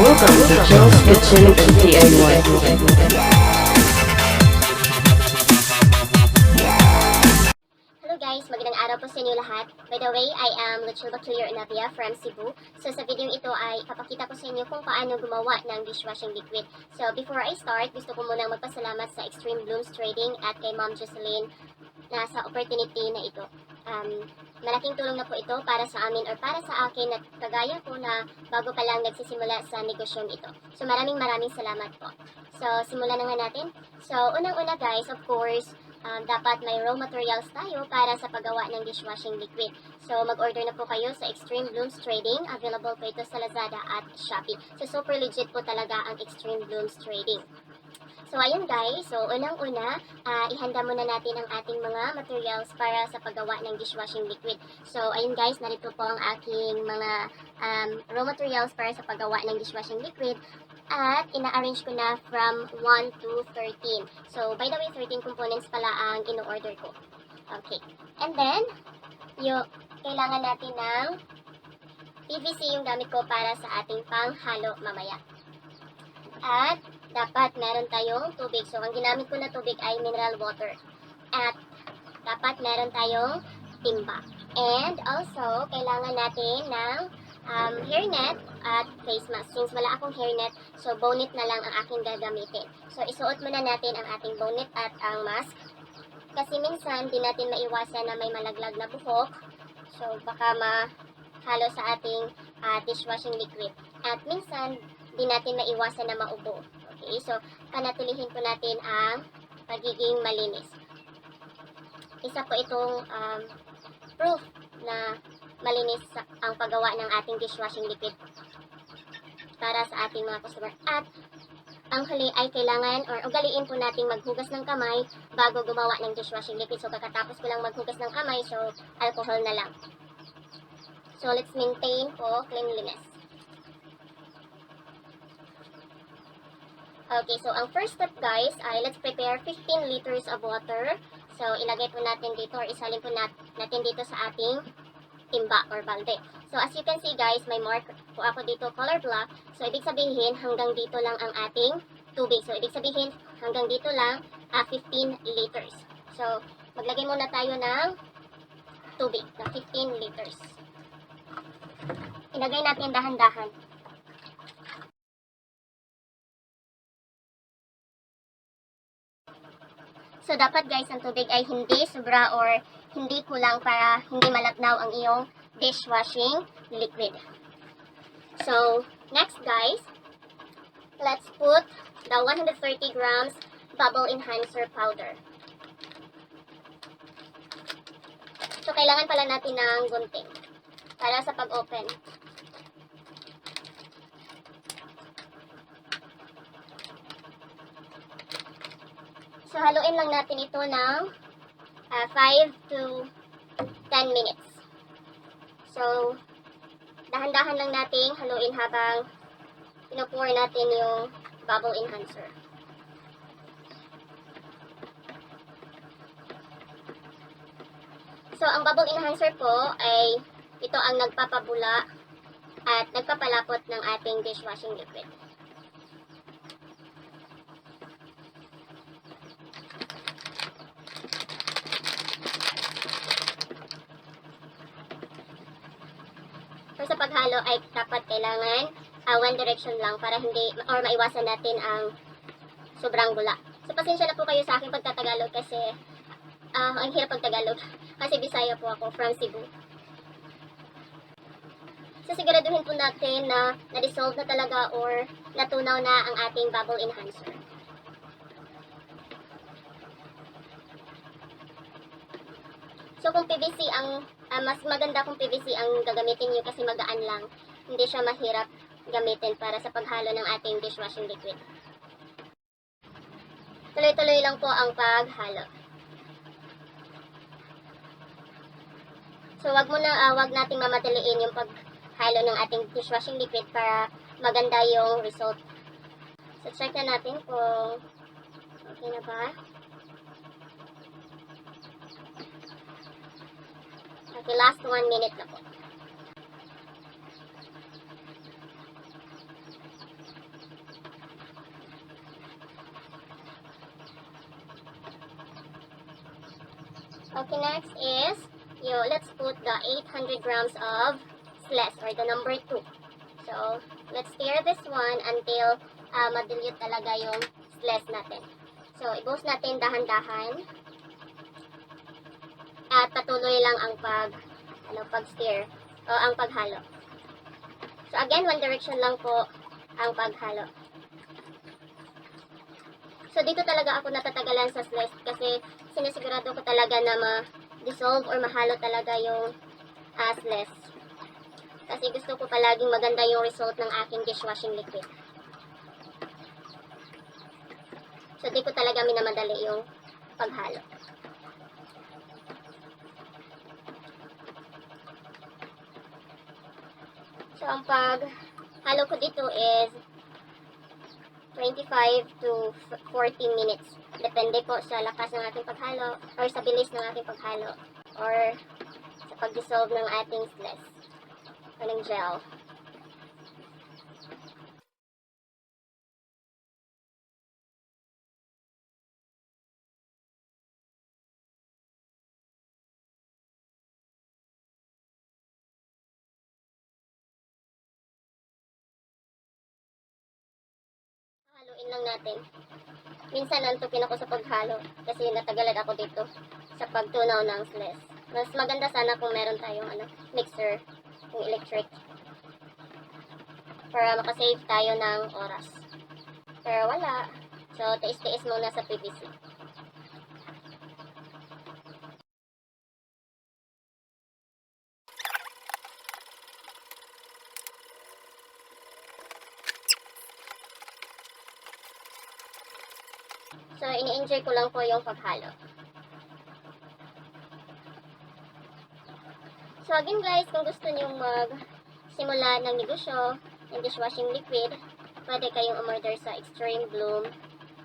Welcome to Joe's Kitchen PAANO. Hello guys, magandang araw po sa inyo lahat. By the way, I am Luchil Navia from Cebu. So sa video ito ay ipapakita ko sa inyo kung paano gumawa ng dishwashing liquid. So before I start, gusto ko munang magpasalamat sa Extreme Blooms Trading at kay Ma'am Jocelyn na sa opportunity na ito. Malaking tulong na po ito para sa amin or para sa akin at kagaya ko na bago pa lang nagsisimula sa negosyong ito. So maraming salamat po. So simulan na nga natin. So unang-una guys, of course, dapat may raw materials tayo para sa paggawa ng dishwashing liquid. So mag-order na po kayo sa Extreme Blooms Trading. Available po ito sa Lazada at Shopee. So super legit po talaga ang Extreme Blooms Trading. So ayun guys, so unang-una, ihanda muna natin ang ating mga materials para sa paggawa ng dishwashing liquid. So ayun guys, narito po ang aking mga raw materials para sa paggawa ng dishwashing liquid. At ina-arrange ko na from 1 to 13. So by the way, 13 components pala ang ino-order ko. Okay. And then, kailangan natin ng PVC yung gamit ko para sa ating panghalo mamaya. At dapat meron tayong tubig. So, ang ginamit ko na tubig ay mineral water. At dapat meron tayong timba. And also, kailangan natin ng hairnet at face mask. Since wala akong hairnet, so bonnet na lang ang aking gagamitin. So, isuot muna natin ang ating bonnet at ang mask. Kasi minsan, di natin maiwasan na may malaglag na buhok. So, baka mahalo sa ating dishwashing liquid. At minsan, di natin maiwasan na maubo. Okay, so panatilihin po natin ang pagiging malinis. Isa po itong proof na malinis ang paggawa ng ating dishwashing liquid para sa ating mga customer. At ang huli ay kailangan or ugaliin po natin maghugas ng kamay bago gumawa ng dishwashing liquid. So pagkatapos ko lang maghugas ng kamay, so alcohol na lang. So let's maintain po cleanliness. Okay, so ang first step guys ay let's prepare 15 liters of water. So ilagay po natin dito or isalin po natin dito sa ating timba or balde. So as you can see guys, may mark po ako dito color black. So ibig sabihin hanggang dito lang ang ating tubig. So ibig sabihin hanggang dito lang 15 liters. So maglagay muna tayo ng tubig na 15 liters. Ilagay natin dahan-dahan. So, dapat guys, ang tubig ay hindi sobra or hindi kulang para hindi malabnaw ang iyong dishwashing liquid. So, next guys, let's put the 130 grams bubble enhancer powder. So, kailangan pala natin ng gunting para sa pag-open. So, haluin lang natin ito ng 5 to 10 minutes. So, dahan-dahan lang natin haluin habang pinopour natin yung bubble enhancer. So, ang bubble enhancer po ay ito ang nagpapabula at nagpapalapot ng ating dishwashing liquid. So, sa paghalo ay dapat kailangan one direction lang para hindi or maiwasan natin ang sobrang bula. So, pasensya na po kayo sa aking pagtatagalog kasi ang hirap pagtagalog kasi Bisaya po ako from Cebu. So, siguraduhin po natin na na-dissolve na talaga or natunaw na ang ating bubble enhancer. So, kung PVC ang mas maganda kung PVC ang gagamitin nyo kasi magaan lang. Hindi siya mahirap gamitin para sa paghalo ng ating dishwashing liquid. Tuloy-tuloy lang po ang paghalo. So, wag nating mamadaliin yung paghalo ng ating dishwashing liquid para maganda yung result. So, check na natin kung okay na ba. Okay, last 1 minute na po. Okay, next is, let's put the 800 grams of slash, or the number 2. So, let's stir this one until madilute talaga yung slash natin. So, i-boost natin dahan-dahan. At patuloy lang ang pag-stir o ang paghalo. So, again, one direction lang po ang paghalo. So, dito talaga ako natatagalan sa slash kasi sinisigurado ko talaga na ma-dissolve or mahalo talaga yung slash. Kasi gusto ko palaging maganda yung result ng aking dishwashing liquid. So, di ko talaga minamadali yung paghalo. So, ang paghalo ko dito is 25 to 40 minutes. Depende po sa lakas ng ating paghalo or sa bilis ng ating paghalo or sa pag-dissolve ng ating slash o ng gel. Haluin lang natin. Minsan nantukin ako sa paghalo kasi natagalan ako dito sa pagtunaw ng slash. Mas maganda sana kung meron tayong mixer, yung electric, para makasave tayo ng oras. Pero wala. So, tiis-tiis muna sa PVC. So, ini-enjoy ko lang po yung paghalo. So, again guys, kung gusto nyo magsimula ng negosyo ng dishwashing liquid, pwede kayong umorder sa Extreme Bloom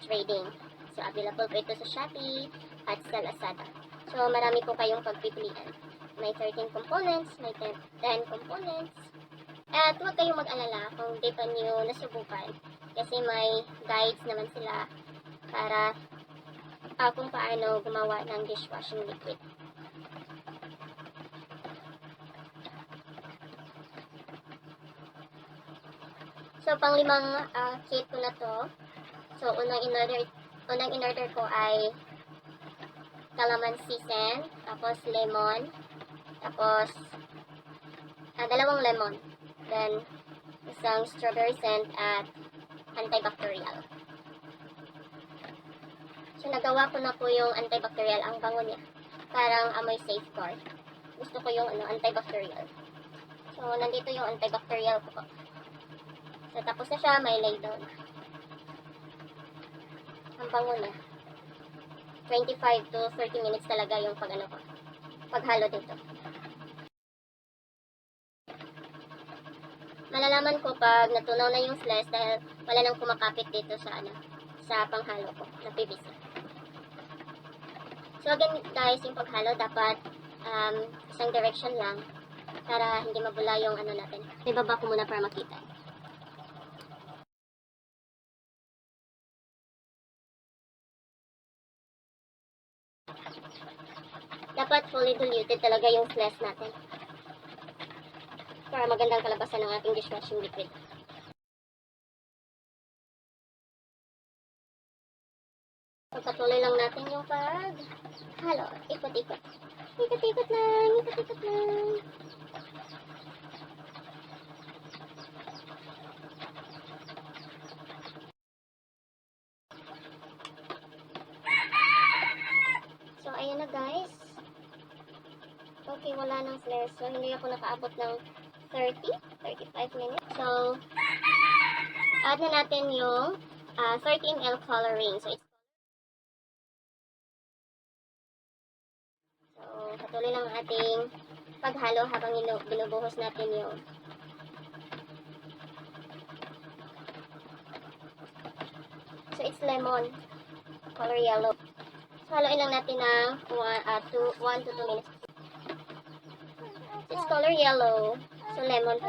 Trading. So, available po ito sa Shopee at sa Lazada. So, marami po kayong pagpipilian. May 13 components, may 10 components. At huwag kayong mag-alala kung di pa nyo nasubukan. Kasi may guides naman sila para kung paano gumawa ng dishwashing liquid. So, pang-limang kit ko na to. So, unang in-order ko ay calamansi scent, tapos lemon, tapos dalawang lemon, then isang strawberry scent at antibacterial. So, nagawa ko na po yung antibacterial, ang bango niya. Parang amoy safeguard. Gusto ko yung antibacterial. So, nandito yung antibacterial ko po. So, tapos na siya, may lay down. Ang bango niya. 25 to 30 minutes talaga yung paghalo dito. Malalaman ko pag natunaw na yung slash dahil wala nang kumakapit dito sa panghalo ko na PVC. So again guys, yung paghalo dapat isang direction lang para hindi mabula yung natin. Ibaba ko muna para makita. Dapat fully diluted talaga yung slash natin para magandang kalabasan ng ating dishwashing liquid. Pagpatuloy lang natin yung paghalo. Ikot-ikot. Ikot-ikot lang. Ikot-ikot lang. So, ayan na guys. Okay, wala nang flare. So, hindi ako nakaabot ng 35 minutes. So, add na natin yung 30 ml coloring. So, patuloy lang ating paghalo habang binubuhos natin yung so, it's lemon. Color yellow. So, haluin lang natin ng 1 to 2 minutes. It's color yellow. So, lemon.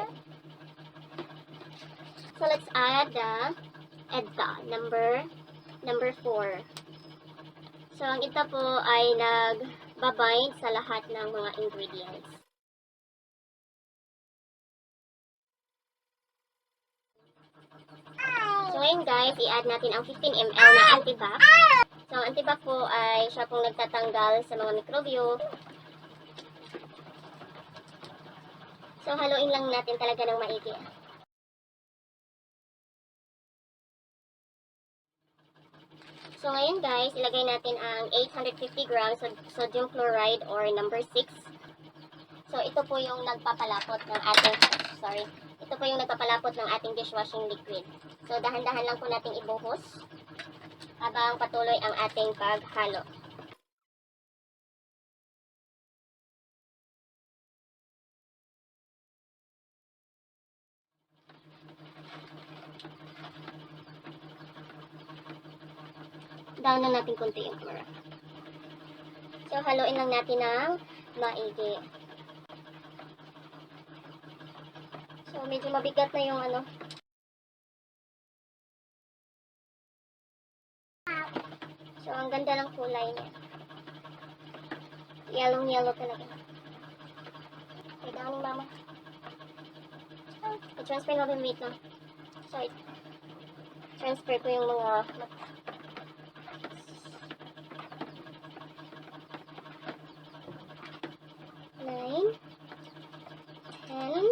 So, let's add the EDTA, number 4. So, ang EDTA po ay babind sa lahat ng mga ingredients. So ngayon guys, i-add natin ang 15 ml na antibac. So ang antibac po ay siya pong nagtatanggal sa mga mikrobyo. So haluin lang natin talaga ng maigi. So ngayon guys, ilagay natin ang 850 grams sodium chloride or number 6. So ito po yung nagpapalapot ng ating, ito po yung nagpapalapot ng ating dishwashing liquid. So dahan-dahan lang po nating ibuhos habang patuloy ang ating paghalo. Down na natin konti yung camera. So haluin lang natin ng maigi. So medyo mabigat na yung ano. So ang ganda ng kulay niya. Yellow talaga. Okay, down ni mama. I-transfer na yung weight lang. So transfer ko yung mga 9, 10,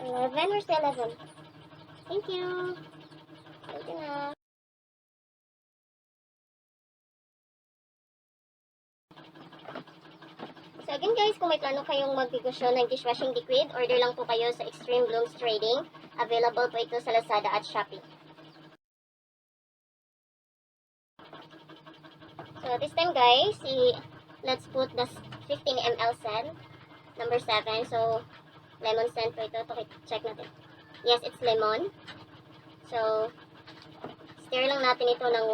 11. Where's the 11? Thank you. Thank you na. So again guys, kung may plano kayong magbigosyo ng dishwashing liquid, order lang po kayo sa Extreme Blooms Trading. Available po ito sa Lazada at Shopee. So this time guys, let's put the 15 ml scent, number 7. So lemon scent po ito. Check natin. Yes, it's lemon. So stir lang natin ito ng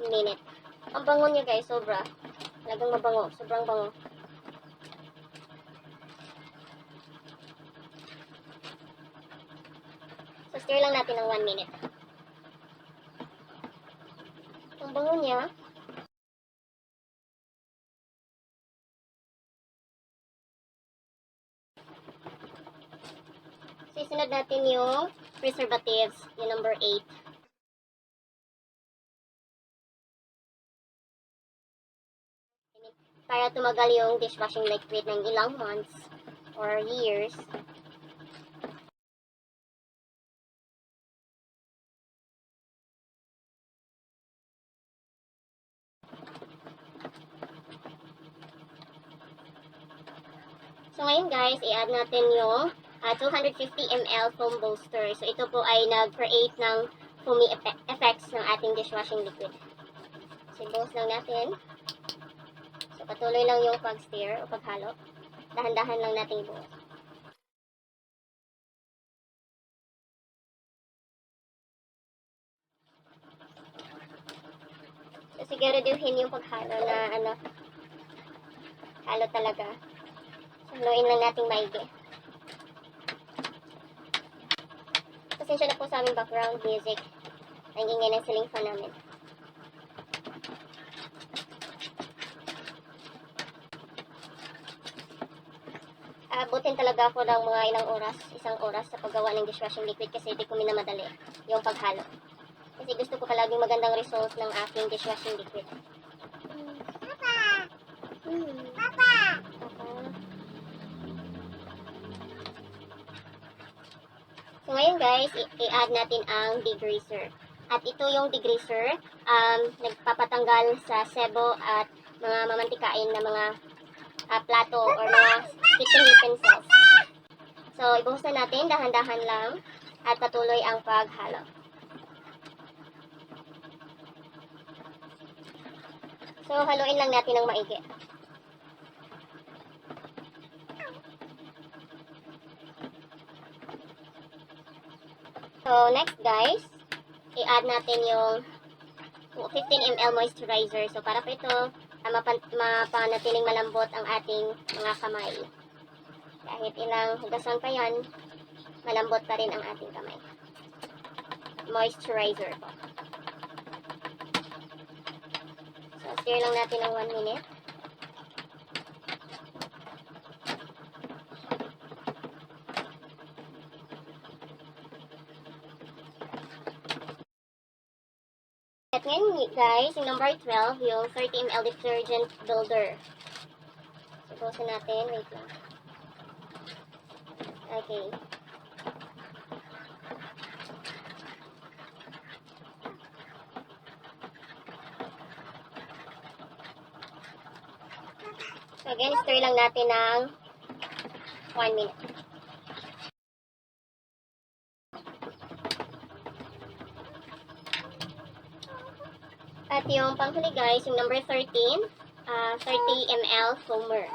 1 minute. Ang bango niya guys, sobra. Talagang mabango, sobrang bango. So stir lang natin ng 1 minute. Ang bango niya. So isunod natin yung preservatives, yung number 8. Para tumagal yung dishwashing liquid ng ilang months or years. So ngayon guys, i-add natin yung 250 ml foam booster. So ito po ay nag-create ng foamy effects ng ating dishwashing liquid. So i-boast lang natin. So patuloy lang yung pag-stir o paghalo. Dahan-dahan lang natin ibuhos. So siguraduhin yung paghalo na halo talaga. Haluin lang natin maigi. Pasensya na po sa aming background music. Ang ingay ng ceiling fan namin. Abutin talaga ako ng mga ilang oras, 1 oras sa paggawa ng dishwashing liquid kasi hindi ko minamadali yung paghalo. Kasi gusto ko palaging magandang result ng aking dishwashing liquid. Papa! Papa! So ngayon guys, i-add natin ang degreaser. At ito yung degreaser, nagpapatanggal sa sebo at mga mamantikain na mga plato or mga kitchen utensils. So ibuhos na natin, dahan-dahan lang at patuloy ang paghalo. So haluin lang natin ng maigi. So next guys, i-add natin yung 15 ml moisturizer. So para po ito, mapanatiling malambot ang ating mga kamay. Kahit ilang hugasan pa yan, malambot pa rin ang ating kamay. Moisturizer po. So Stir lang natin ng 1 minute. At ngayon guys, yung number 12, yung 30 ml detergent builder. Subukan natin, wait lang. Okay. So again, stir lang natin ng 1 minute. At yung panghuli guys, yung number 13, 30 ml foamer.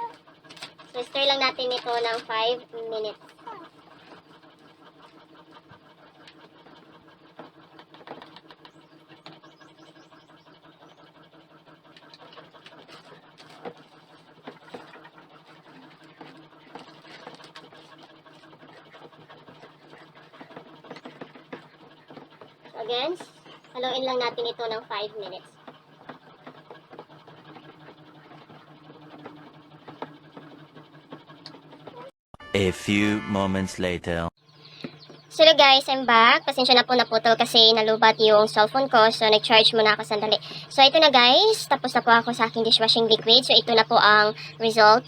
So stir lang natin ito ng 5 minutes. So again, haluin lang natin ito ng 5 minutes. A few moments later. So guys, I'm back. Pasensya na po naputol kasi nalubat yung cellphone ko. So nag-charge muna ako sandali. So ito na guys, tapos na po ako sa aking dishwashing liquid. So ito na po ang result.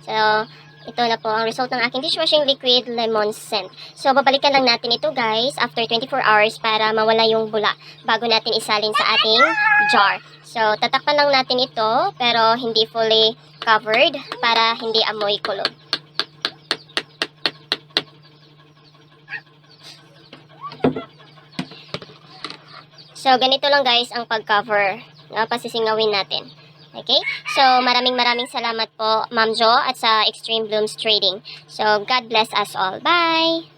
So ito na po ang result ng aking dishwashing liquid lemon scent. So babalikan lang natin ito guys after 24 hours para mawala yung bula bago natin isalin sa ating jar. So tatakpan lang natin ito pero hindi fully covered para hindi amoy kulog. So, ganito lang guys ang pag-cover na pasisingawin natin. Okay? So, maraming salamat po, Ma'am Jo, at sa Extreme Blooms Trading. So, God bless us all. Bye!